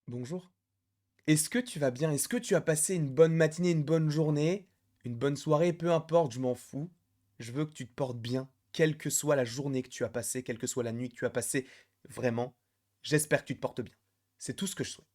Bonjour. Est-ce que tu vas bien? Est-ce que tu as passé une bonne matinée, une bonne journée, une bonne soirée? Peu importe, je m'en fous. Je veux que tu te portes bien, quelle que soit la journée que tu as passée, quelle que soit la nuit que tu as passée. Vraiment, j'espère que tu te portes bien. C'est tout ce que je souhaite.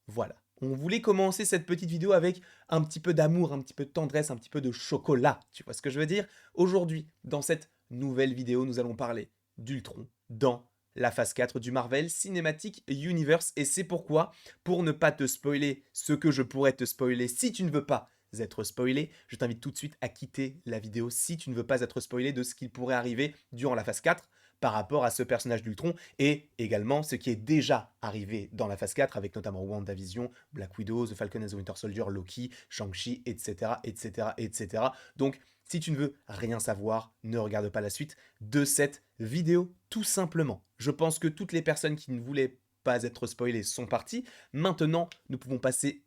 Voilà. On voulait commencer cette petite vidéo avec un petit peu d'amour, un petit peu de tendresse, un petit peu de chocolat. Tu vois ce que je veux dire? Aujourd'hui, dans cette nouvelle vidéo, nous allons parler d'Ultron dans la phase 4 du Marvel Cinematic Universe. Et c'est pourquoi, pour ne pas te spoiler ce que je pourrais te spoiler si tu ne veux pas être spoilé, je t'invite tout de suite à quitter la vidéo si tu ne veux pas être spoilé de ce qu'il pourrait arriver durant la phase 4 par rapport à ce personnage d'Ultron et également ce qui est déjà arrivé dans la phase 4 avec notamment WandaVision, Black Widow, The Falcon and the Winter Soldier, Loki, Shang-Chi, etc., etc., etc. Donc, si tu ne veux rien savoir, ne regarde pas la suite de cette vidéo, tout simplement. Je pense que toutes les personnes qui ne voulaient pas être spoilées sont parties. Maintenant, nous pouvons passer,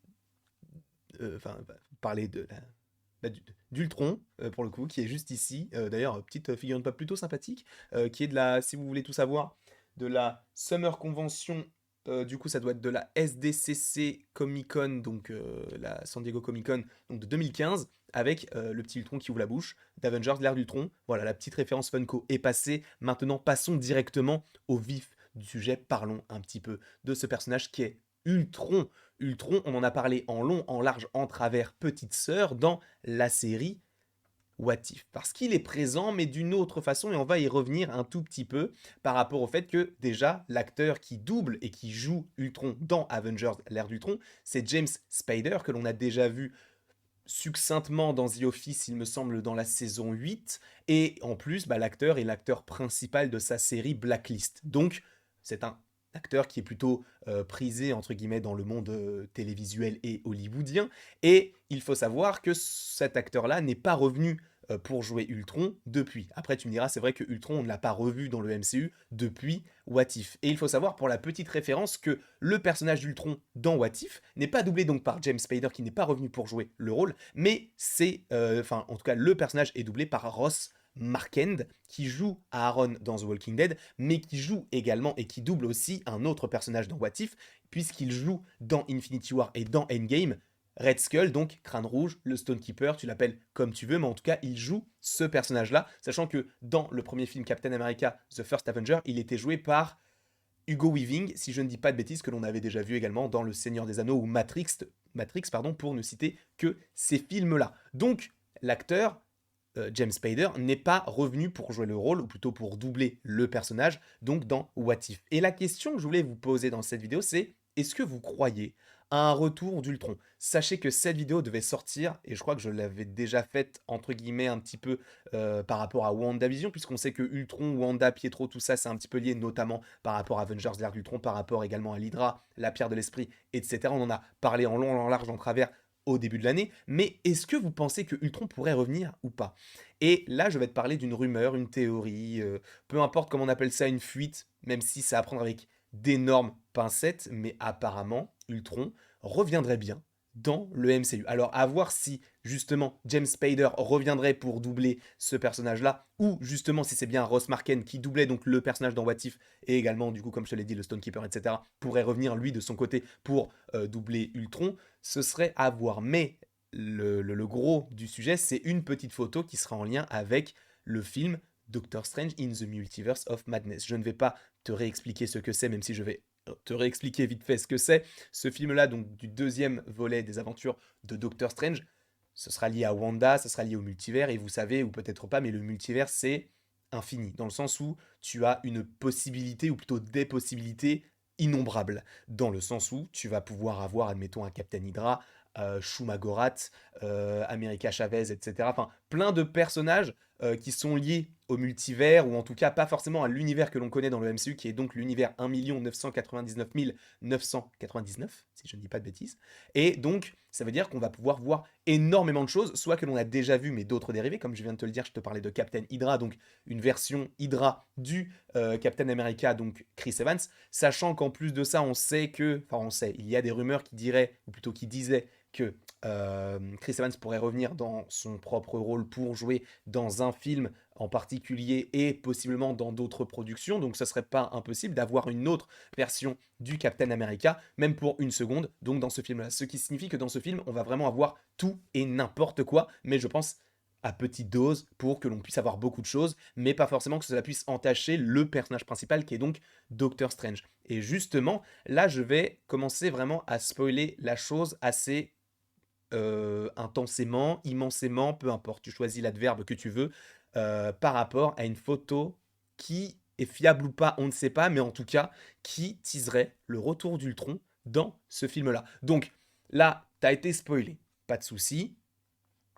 parler de d'Ultron, pour le coup, qui est juste ici. D'ailleurs, petite figurine pas plutôt sympathique, qui est de la, si vous voulez tout savoir, de la Summer Convention. Du coup, ça doit être de la SDCC Comic Con, donc la San Diego Comic Con, donc de 2015, avec le petit Ultron qui ouvre la bouche, d'Avengers, l'ère d'Ultron. Voilà, la petite référence Funko est passée. Maintenant, passons directement au vif du sujet. Parlons un petit peu de ce personnage qui est Ultron. Ultron, on en a parlé en long, en large, en travers, petite sœur, dans la série What If. Parce qu'il est présent, mais d'une autre façon, et on va y revenir un tout petit peu par rapport au fait que, déjà, l'acteur qui double et qui joue Ultron dans Avengers, l'ère d'Ultron, c'est James Spader, que l'on a déjà vu succinctement dans The Office, il me semble, dans la saison 8. Et en plus, l'acteur est l'acteur principal de sa série Blacklist. Donc, c'est un acteur qui est plutôt prisé, entre guillemets, dans le monde télévisuel et hollywoodien. Et il faut savoir que cet acteur-là n'est pas revenu pour jouer Ultron depuis. Après, tu me diras, c'est vrai que Ultron, on ne l'a pas revu dans le MCU depuis What If. Et il faut savoir, pour la petite référence, que le personnage d'Ultron dans What If n'est pas doublé donc par James Spader, qui n'est pas revenu pour jouer le rôle, mais c'est, en tout cas, le personnage est doublé par Ross Marquand, qui joue Aaron dans The Walking Dead, mais qui joue également et qui double aussi un autre personnage dans What If, puisqu'il joue dans Infinity War et dans Endgame Red Skull, donc Crâne Rouge, le Stonekeeper, tu l'appelles comme tu veux, mais en tout cas, il joue ce personnage-là, sachant que dans le premier film Captain America, The First Avenger, il était joué par Hugo Weaving, si je ne dis pas de bêtises, que l'on avait déjà vu également dans Le Seigneur des Anneaux ou Matrix, pour ne citer que ces films-là. Donc, l'acteur James Spader n'est pas revenu pour jouer le rôle, ou plutôt pour doubler le personnage, donc dans What If. Et la question que je voulais vous poser dans cette vidéo, c'est est-ce que vous croyez à un retour d'Ultron? Sachez que cette vidéo devait sortir, et je crois que je l'avais déjà faite, entre guillemets, un petit peu par rapport à WandaVision, puisqu'on sait que Ultron, Wanda, Pietro, tout ça, c'est un petit peu lié, notamment par rapport à Avengers, l'ère d'Ultron, par rapport également à l'Hydra, la pierre de l'esprit, etc. On en a parlé en long, en large, en travers au début de l'année, mais est-ce que vous pensez que Ultron pourrait revenir ou pas? Et là, je vais te parler d'une rumeur, une théorie, peu importe comment on appelle ça, une fuite, même si c'est à prendre avec d'énormes pincettes, mais apparemment, Ultron reviendrait bien dans le MCU. Alors, à voir si justement James Spader reviendrait pour doubler ce personnage-là, ou justement si c'est bien Ross Marken qui doublait donc le personnage dans What If, et également, du coup, comme je te l'ai dit, le Stonekeeper, etc., pourrait revenir lui de son côté pour doubler Ultron, ce serait à voir. Mais le gros du sujet, c'est une petite photo qui sera en lien avec le film Doctor Strange in the Multiverse of Madness. Je ne vais pas te réexpliquer ce que c'est, même si je vais te réexpliquer vite fait ce que c'est. Ce film-là, donc du deuxième volet des aventures de Doctor Strange, ce sera lié à Wanda, ça sera lié au multivers, et vous savez, ou peut-être pas, mais le multivers, c'est infini, dans le sens où tu as une possibilité, ou plutôt des possibilités innombrables, dans le sens où tu vas pouvoir avoir, admettons, un Captain Hydra, Shuma Gorath, America Chavez, etc. Enfin, plein de personnages qui sont liés au multivers, ou en tout cas pas forcément à l'univers que l'on connaît dans le MCU, qui est donc l'univers 1 999 999, si je ne dis pas de bêtises. Et donc, ça veut dire qu'on va pouvoir voir énormément de choses, soit que l'on a déjà vu, mais d'autres dérivés, comme je viens de te le dire, je te parlais de Captain Hydra, donc une version Hydra du Captain America, donc Chris Evans, sachant qu'en plus de ça, on sait que, enfin on sait, il y a des rumeurs qui diraient, ou plutôt qui disaient, que Chris Evans pourrait revenir dans son propre rôle pour jouer dans un film en particulier et possiblement dans d'autres productions. Donc, ce serait pas impossible d'avoir une autre version du Captain America, même pour une seconde, donc dans ce film-là. Ce qui signifie que dans ce film, on va vraiment avoir tout et n'importe quoi, mais je pense à petite dose pour que l'on puisse avoir beaucoup de choses, mais pas forcément que cela puisse entacher le personnage principal qui est donc Doctor Strange. Et justement, là, je vais commencer vraiment à spoiler la chose assez intensément, immensément, peu importe, tu choisis l'adverbe que tu veux, par rapport à une photo qui est fiable ou pas, on ne sait pas, mais en tout cas, qui teaserait le retour d'Ultron dans ce film-là. Donc là, tu as été spoilé, pas de souci,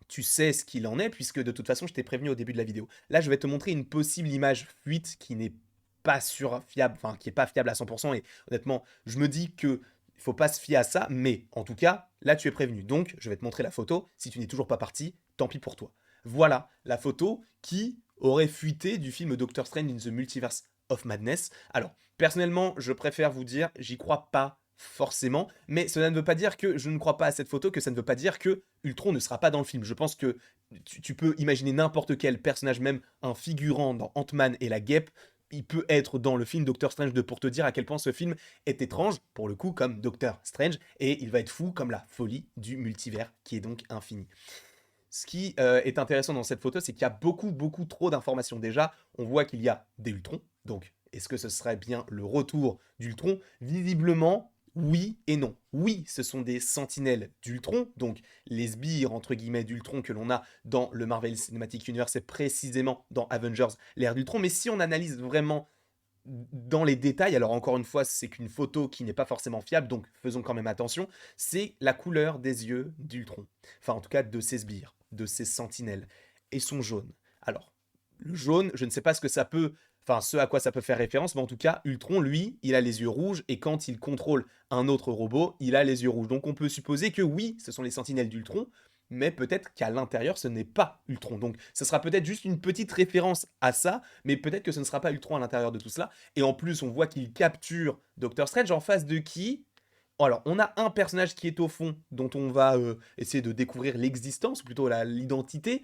tu sais ce qu'il en est, puisque de toute façon, je t'ai prévenu au début de la vidéo. Là, je vais te montrer une possible image fuite qui n'est pas fiable, enfin, qui n'est pas fiable à 100%, et honnêtement, je me dis que il faut pas se fier à ça, mais en tout cas, là, tu es prévenu. Donc, je vais te montrer la photo. Si tu n'es toujours pas parti, tant pis pour toi. Voilà la photo qui aurait fuité du film Doctor Strange in the Multiverse of Madness. Alors, personnellement, je préfère vous dire, j'y crois pas forcément, mais cela ne veut pas dire que je ne crois pas à cette photo, que ça ne veut pas dire que Ultron ne sera pas dans le film. Je pense que tu peux imaginer n'importe quel personnage, même un figurant dans Ant-Man et la Guêpe, il peut être dans le film Doctor Strange 2 pour te dire à quel point ce film est étrange, pour le coup, comme Doctor Strange, et il va être fou comme la folie du multivers, qui est donc infini. Ce qui est intéressant dans cette photo, c'est qu'il y a beaucoup, beaucoup trop d'informations. Déjà, on voit qu'il y a des Ultrons, donc est-ce que ce serait bien le retour d'Ultron? Visiblement, oui et non. Oui, ce sont des sentinelles d'Ultron, donc les sbires, entre guillemets, d'Ultron que l'on a dans le Marvel Cinematic Universe et précisément dans Avengers, l'ère d'Ultron. Mais si on analyse vraiment dans les détails, alors encore une fois, c'est qu'une photo qui n'est pas forcément fiable, donc faisons quand même attention, c'est la couleur des yeux d'Ultron. Enfin, en tout cas, de ses sbires, de ses sentinelles. Et son jaune. Alors, le jaune, je ne sais pas ce que ça peut, enfin, ce à quoi ça peut faire référence, mais en tout cas, Ultron, lui, il a les yeux rouges, et quand il contrôle un autre robot, il a les yeux rouges. Donc on peut supposer que oui, ce sont les sentinelles d'Ultron, mais peut-être qu'à l'intérieur, ce n'est pas Ultron. Donc, ce sera peut-être juste une petite référence à ça, mais peut-être que ce ne sera pas Ultron à l'intérieur de tout cela. Et en plus, on voit qu'il capture Doctor Strange en face de qui? Alors, on a un personnage qui est au fond, dont on va essayer de découvrir l'existence, ou plutôt l'identité.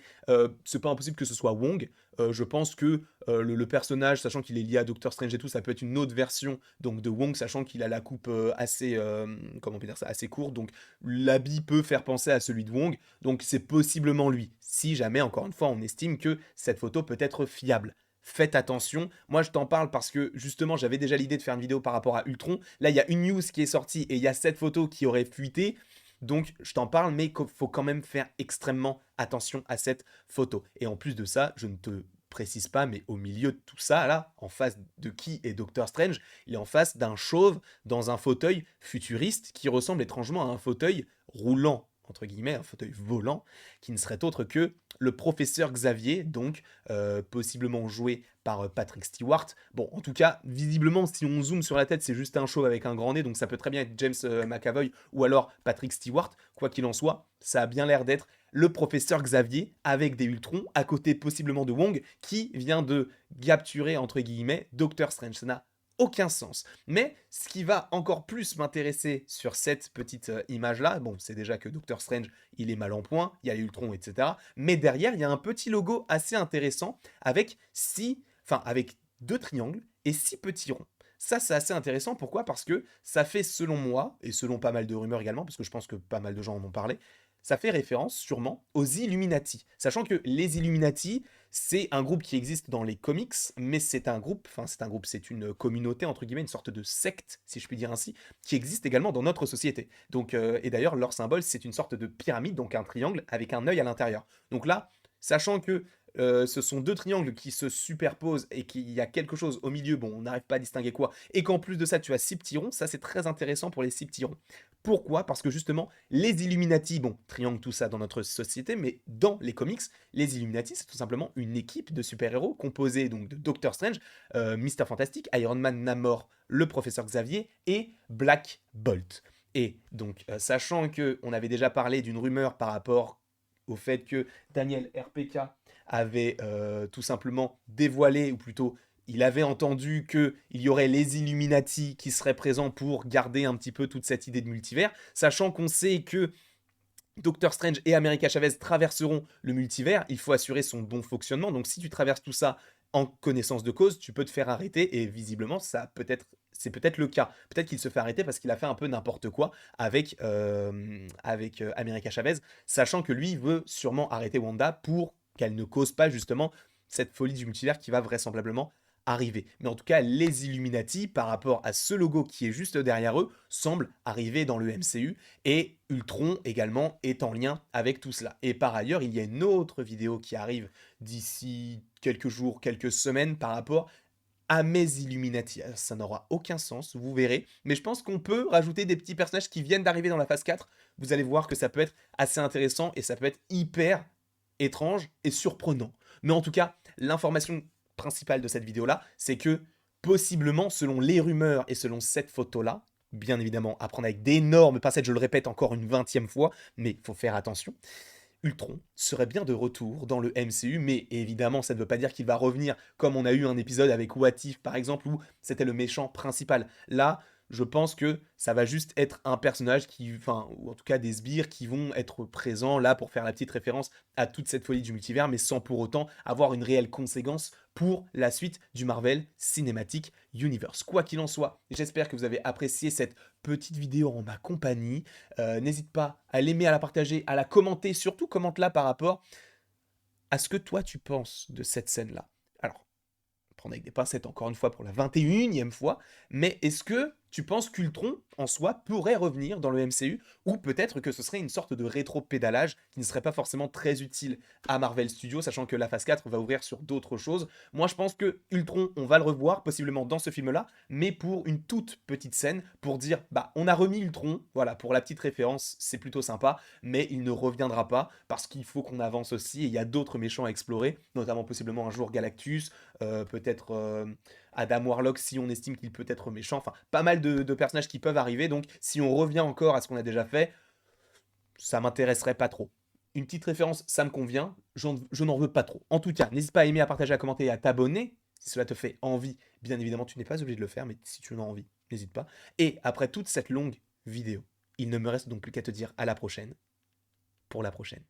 C'est pas impossible que ce soit Wong. Je pense que le personnage, sachant qu'il est lié à Doctor Strange et tout, ça peut être une autre version donc de Wong, sachant qu'il a la coupe assez, comment on peut dire ça, assez courte. Donc, l'habit peut faire penser à celui de Wong. Donc, c'est possiblement lui. Si jamais, encore une fois, on estime que cette photo peut être fiable. Faites attention. Moi, je t'en parle parce que justement, j'avais déjà l'idée de faire une vidéo par rapport à Ultron. Là, il y a une news qui est sortie et il y a cette photo qui aurait fuité. Donc, je t'en parle, mais il faut quand même faire extrêmement attention à cette photo. Et en plus de ça, je ne te précise pas, mais au milieu de tout ça, là, en face de qui est Doctor Strange? Il est en face d'un chauve dans un fauteuil futuriste qui ressemble étrangement à un fauteuil roulant, entre guillemets, un fauteuil volant, qui ne serait autre que le professeur Xavier, donc possiblement joué par Patrick Stewart. Bon, en tout cas, visiblement, si on zoome sur la tête, c'est juste un chauve avec un grand nez, donc ça peut très bien être James McAvoy ou alors Patrick Stewart. Quoi qu'il en soit, ça a bien l'air d'être le professeur Xavier avec des Ultrons, à côté possiblement de Wong, qui vient de capturer, entre guillemets, Doctor Strange. Ça n'a aucun sens. Mais ce qui va encore plus m'intéresser sur cette petite image-là, bon, c'est déjà que Doctor Strange, il est mal en point, il y a les Ultron, etc. Mais derrière, il y a un petit logo assez intéressant avec avec 2 triangles et 6 petits ronds. Ça, c'est assez intéressant. Pourquoi? Parce que ça fait, selon moi, et selon pas mal de rumeurs également, parce que je pense que pas mal de gens en ont parlé, ça fait référence sûrement aux Illuminati. Sachant que les Illuminati, c'est un groupe qui existe dans les comics, mais c'est une communauté, entre guillemets, une sorte de secte, si je puis dire ainsi, qui existe également dans notre société. Donc, et d'ailleurs, leur symbole, c'est une sorte de pyramide, donc un triangle avec un œil à l'intérieur. Donc là, sachant que ce sont 2 triangles qui se superposent et qu'il y a quelque chose au milieu, bon, on n'arrive pas à distinguer quoi, et qu'en plus de ça, tu as 6 petits ronds, ça c'est très intéressant pour les 6 petits ronds. Pourquoi? Parce que justement, les Illuminati, bon, triangle tout ça dans notre société, mais dans les comics, les Illuminati, c'est tout simplement une équipe de super-héros composée donc de Doctor Strange, Mister Fantastic, Iron Man, Namor, le professeur Xavier et Black Bolt. Et donc, sachant que on avait déjà parlé d'une rumeur par rapport au fait que Daniel RPK avait tout simplement dévoilé, ou plutôt il avait entendu qu'il y aurait les Illuminati qui seraient présents pour garder un petit peu toute cette idée de multivers, sachant qu'on sait que Doctor Strange et America Chavez traverseront le multivers, il faut assurer son bon fonctionnement. Donc si tu traverses tout ça en connaissance de cause, tu peux te faire arrêter et visiblement c'est peut-être le cas. Peut-être qu'il se fait arrêter parce qu'il a fait un peu n'importe quoi avec America Chavez, sachant que lui veut sûrement arrêter Wanda pour qu'elle ne cause pas justement cette folie du multivers qui va vraisemblablement arriver. Mais en tout cas, les Illuminati, par rapport à ce logo qui est juste derrière eux, semblent arriver dans le MCU et Ultron également est en lien avec tout cela. Et par ailleurs, il y a une autre vidéo qui arrive d'ici quelques jours, quelques semaines par rapport à mes Illuminati. Alors, ça n'aura aucun sens, vous verrez. Mais je pense qu'on peut rajouter des petits personnages qui viennent d'arriver dans la phase 4. Vous allez voir que ça peut être assez intéressant et ça peut être hyper étrange et surprenant. Mais en tout cas, l'information principale de cette vidéo-là, c'est que possiblement, selon les rumeurs et selon cette photo-là, bien évidemment, à prendre avec d'énormes pincettes, je le répète encore une 20e fois, mais il faut faire attention, Ultron serait bien de retour dans le MCU, mais évidemment, ça ne veut pas dire qu'il va revenir comme on a eu un épisode avec What If, par exemple, où c'était le méchant principal. Là, je pense que ça va juste être un personnage enfin, ou en tout cas des sbires qui vont être présents là pour faire la petite référence à toute cette folie du multivers, mais sans pour autant avoir une réelle conséquence pour la suite du Marvel Cinematic Universe. Quoi qu'il en soit, j'espère que vous avez apprécié cette petite vidéo en ma compagnie. N'hésite pas à l'aimer, à la partager, à la commenter, surtout commente-la par rapport à ce que toi tu penses de cette scène-là. Alors, prendre avec des pincettes encore une fois pour la 21e fois, mais est-ce que tu penses qu'Ultron, en soi, pourrait revenir dans le MCU, ou peut-être que ce serait une sorte de rétro-pédalage qui ne serait pas forcément très utile à Marvel Studios, sachant que la phase 4 va ouvrir sur d'autres choses. Moi, je pense que Ultron, on va le revoir, possiblement dans ce film-là, mais pour une toute petite scène, pour dire, bah, on a remis Ultron, voilà, pour la petite référence, c'est plutôt sympa, mais il ne reviendra pas, parce qu'il faut qu'on avance aussi, et il y a d'autres méchants à explorer, notamment possiblement un jour Galactus, peut-être Adam Warlock si on estime qu'il peut être méchant, enfin pas mal de personnages qui peuvent arriver, donc si on revient encore à ce qu'on a déjà fait, ça m'intéresserait pas trop. Une petite référence, ça me convient, je n'en veux pas trop. En tout cas, n'hésite pas à aimer, à partager, à commenter et à t'abonner. Si cela te fait envie, bien évidemment, tu n'es pas obligé de le faire, mais si tu en as envie, n'hésite pas. Et après toute cette longue vidéo, il ne me reste donc plus qu'à te dire à la prochaine, pour la prochaine.